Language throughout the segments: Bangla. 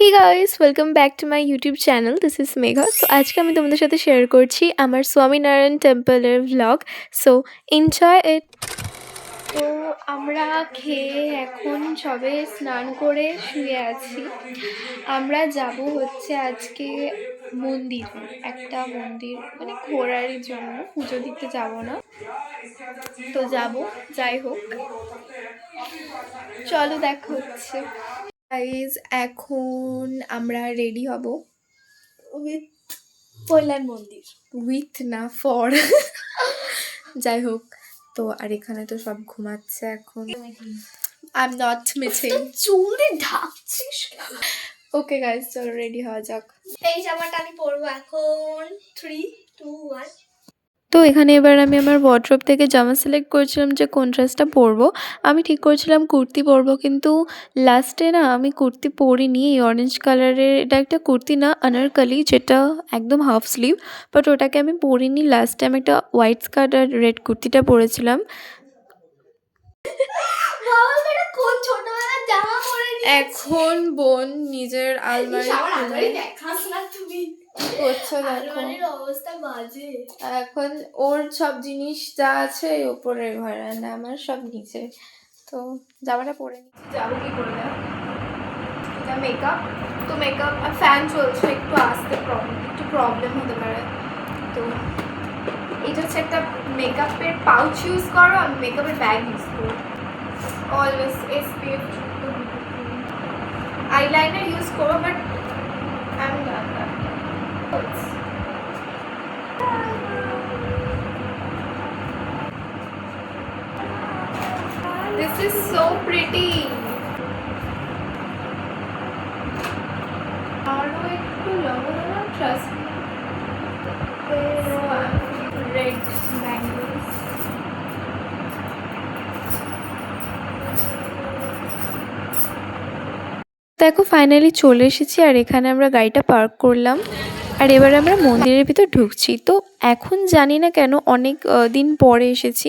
Hey guys, welcome back to my YouTube channel. This is Megha. So আজকে আমি তোমাদের সাথে শেয়ার করছি আমার Swaminarayan টেম্পলের vlog. So enjoy it. তো আমরা খেয়ে এখন সবে স্নান করে শুয়ে আছি। আমরা যাব হচ্ছে আজকে মন্দিরে, একটা মন্দির মানে ঘোরার জন্য, পুজো দিতে যাব না, তো যাব। যাই হোক, চলো দেখা হচ্ছে। গাইজ এখন আমরা রেডি হব উইথ কল্যাণ মন্দির, উইথ না ফর যাই হোক। তো আর এখানে তো সব ঘুমাচ্ছে এখন। I am not missing. চুলে ঢাকছিস। ওকে গাইজ, চলো রেডি হওয়া যাক। এই জামাটা আমি পরবো এখন। 3 2 1। তো এখানে এবার আমি আমার ওয়ার্ড্রোব থেকে জামা সিলেক্ট করেছিলাম যে কোন ড্রেসটা পরবো। আমি ঠিক করেছিলাম কুর্তি পরবো, কিন্তু লাস্টে না আমি কুর্তি পরিনি। এই অরেঞ্জ কালারের, এটা একটা কুর্তি না, আনারকলি, যেটা একদম হাফ স্লিভ, বাট ওটাকে আমি পরিনি। লাস্টে আমি একটা হোয়াইট স্কার্ট আর রেড কুর্তিটা পরেছিলাম। এখন বোন নিজের আলমারি করছো, দেখো অবস্থা বাজে। এখন ওর সব জিনিস যা আছে ওপরের ঘরে, না আমার সব নিচে। তো জামাটা পরে নিচ্ছি, যাবো কি করে না। এটা মেকআপ, তো মেকআপ ফ্যান চলছে, একটু আসতে একটু প্রবলেম হতে পারে। তো এটা হচ্ছে একটা মেকআপের পাউচ ইউজ করো, আমি মেকআপের ব্যাগ ইউজ করি অলওয়েজ। SPF আইলাইনার ইউজ করো, বাট আমি না। This is so pretty. আরো একটু লবণ না, ট্রাস্ট মি। Red bangles. দেখো ফাইনালি চলে এসেছি, আর এখানে আমরা গাড়িটা পার্ক করলাম, আর এবার আমরা মন্দিরের ভিতর ঢুকছি। তো এখন জানি না কেন অনেক দিন পরে এসেছি।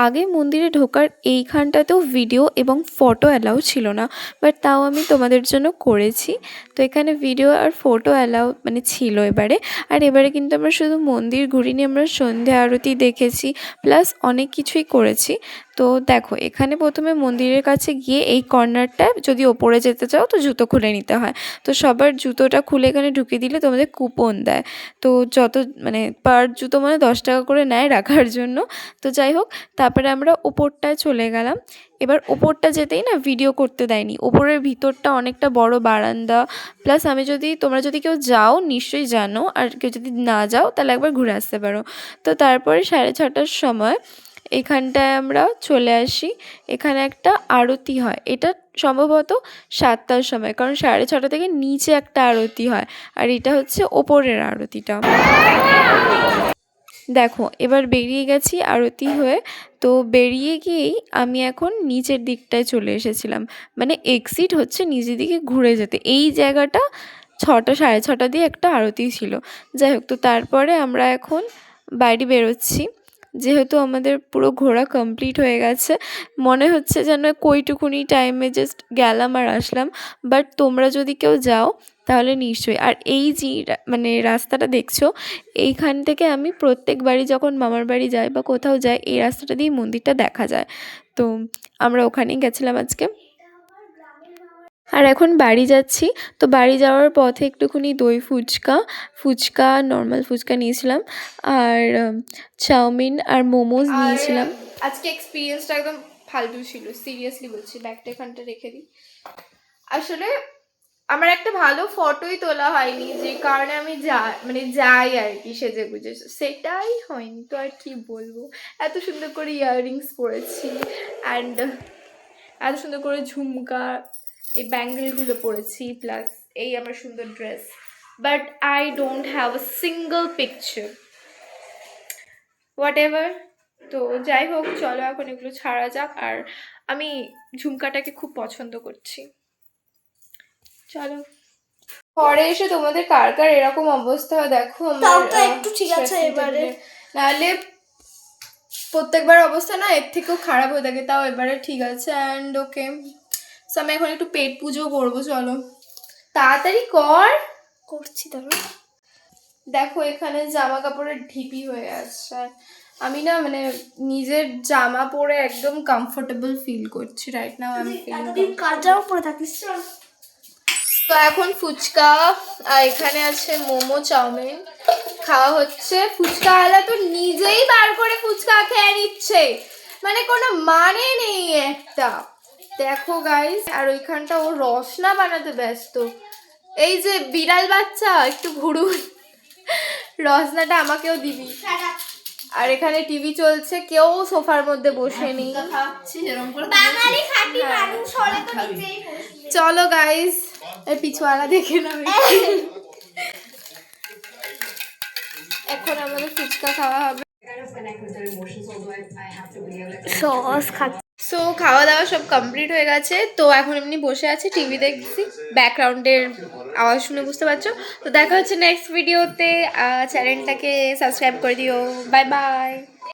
আগে মন্দিরে ঢোকার এইখানটাতেও ভিডিও এবং ফটো অ্যালাউ ছিল না, বাট তাও আমি তোমাদের জন্য করেছি। তো এখানে ভিডিও আর ফটো অ্যালাউ মানে ছিল এবারে। আর এবারে কিন্তু আমরা শুধু মন্দির ঘুরিনি, আমরা সন্ধ্যা আরতি দেখেছি, প্লাস অনেক কিছুই করেছি। তো দেখো এখানে প্রথমে মন্দিরের কাছে গিয়ে এই কর্নারটায় যদি ওপরে যেতে চাও তো জুতো খুলে নিতে হয়। তো সবার জুতোটা খুলে এখানে ঢুকিয়ে দিলে তোমাদের কুপন দেয়। তো যত মানে পার জুতো মানে 10 টাকা করে নেয় রাখার জন্য। তো যাই হোক, তারপরে আমরা ওপরটায় চলে গেলাম। এবার ওপরটা যেতেই না ভিডিও করতে দেয়নি। ওপরের ভিতরটা অনেকটা বড় বারান্দা, প্লাস তোমরা যদি কেউ যাও নিশ্চয়ই জানো, আর কেউ যদি না যাও তাহলে একবার ঘুরে আসতে পারো। তো তারপরে 6:30টার সময় এখানটায় আমরা চলে আসি। এখানে একটা আরতি হয়, এটা সম্ভবত 7টার সময়, কারণ 6:30 থেকে নিচে একটা আরতি হয়, আর এটা হচ্ছে ওপরের আরতিটা। দেখো এবার বেরিয়ে গেছি আরতি হয়ে। তো বেরিয়ে গিয়েই আমি এখন নিচের দিকটায় চলে এসেছিলাম, মানে এক্সিট হচ্ছে নিচের দিকে ঘুরে যেতে। এই জায়গাটা 6টা 6:30 দিয়ে একটা আরতি ছিল। যাই হোক, তো তারপরে আমরা এখন বাইরে বেরোচ্ছি, যেহেতু আমাদের পুরো ঘোরা কমপ্লিট হয়ে গেছে। মনে হচ্ছে যেন কইটুকুনি টাইমে জাস্ট গেলাম আর আসলাম, বাট তোমরা যদি কেউ যাও তাহলে নিশ্চয়ই। আর এই যে মানে রাস্তাটা দেখছো, এইখান থেকে আমি প্রত্যেকবারই যখন মামার বাড়ি যাই বা কোথাও যাই, এই রাস্তাটা দিয়ে মন্দিরটা দেখা যায়। তো আমরা ওখানেই গেছিলাম আজকে। আর এখন বাড়ি যাচ্ছি। তো বাড়ি যাওয়ার পথে একটুখানি দই ফুচকা নর্মাল ফুচকা নিয়েছিলাম, আর চাউমিন আর মোমোজ নিয়েছিলাম। আজকে এক্সপিরিয়েন্সটা একদম ফালতু ছিল, সিরিয়াসলি বলছি। ব্যাগটা এখানটা রেখে দিই। আসলে আমার একটা ভালো ফটোই তোলা হয়নি, যে কারণে আমি যাই আর কি সেজে গুজে, সেটাই হয়নি। তো আর কি বলবো, এত সুন্দর করে ইয়াররিংস পরেছি, অ্যান্ড এত সুন্দর করে ঝুমকা, এই ব্যাঙ্গেলগুলো পরেছি, প্লাস এই আমার সুন্দর dress, but I don't have a single picture. What ever. তো যাই হোক, চলো এখন এগুলো ছাড়া যাক। আর আমি ঝুমকাটাকে খুব পছন্দ করছি। চলো, পরে এসে তোমাদের কার কার এরকম অবস্থা দেখো। আমার একটু ঠিক আছে এবারে, নাহলে প্রত্যেকবার অবস্থা না এর থেকেও খারাপ হয়ে থাকে। তাও এবারে ঠিক আছে। অ্যান্ড ওকে, সো আমি এখন একটু পেট পুজো করবো। চলো। তাড়াতাড়ি কর। করছি ধরো। দেখো এখানে জামা কাপড়ের ঢিপি হয়ে আছে। আমি না মানে নিজের জামা পরে একদম কমফোর্টেবল ফিল করছি রাইট নাও। আমি এতদিন কার জামা পরে থাকিস? তো এখন ফুচকা আর এখানে আছে মোমো চাউমিন খাওয়া হচ্ছে। ফুচকাওয়ালা তো নিজেই বার করে ফুচকা খেয়ে নিচ্ছে, মানে কোনো মানে নেই একটা। দেখো গাইস, আর ওইখানটা ও রসনা বানাতে ব্যস্ত। এই যে বিড়াল বাচ্চা একটু ঘুরুন, রসনাটা আমাকেও দিবি। আর এখানে টিভি চলছে, কেউ সোফার মধ্যে বসে নেই। চলো গাইস, এই পিছুয়ালা দেখে নাও। এখন আমাদের ফুচকা খাওয়া হবে। সস খাচ্ছি। সো খাওয়া দাওয়া সব কমপ্লিট হয়ে গেছে। তো এখন এমনি বসে আছি, টিভি দেখছি, ব্যাকগ্রাউন্ডের আওয়াজ শুনে বুঝতে পারছো। তো দেখা হচ্ছে নেক্সট ভিডিওতে। চ্যানেলটাকে সাবস্ক্রাইব করে দিও। Bye bye.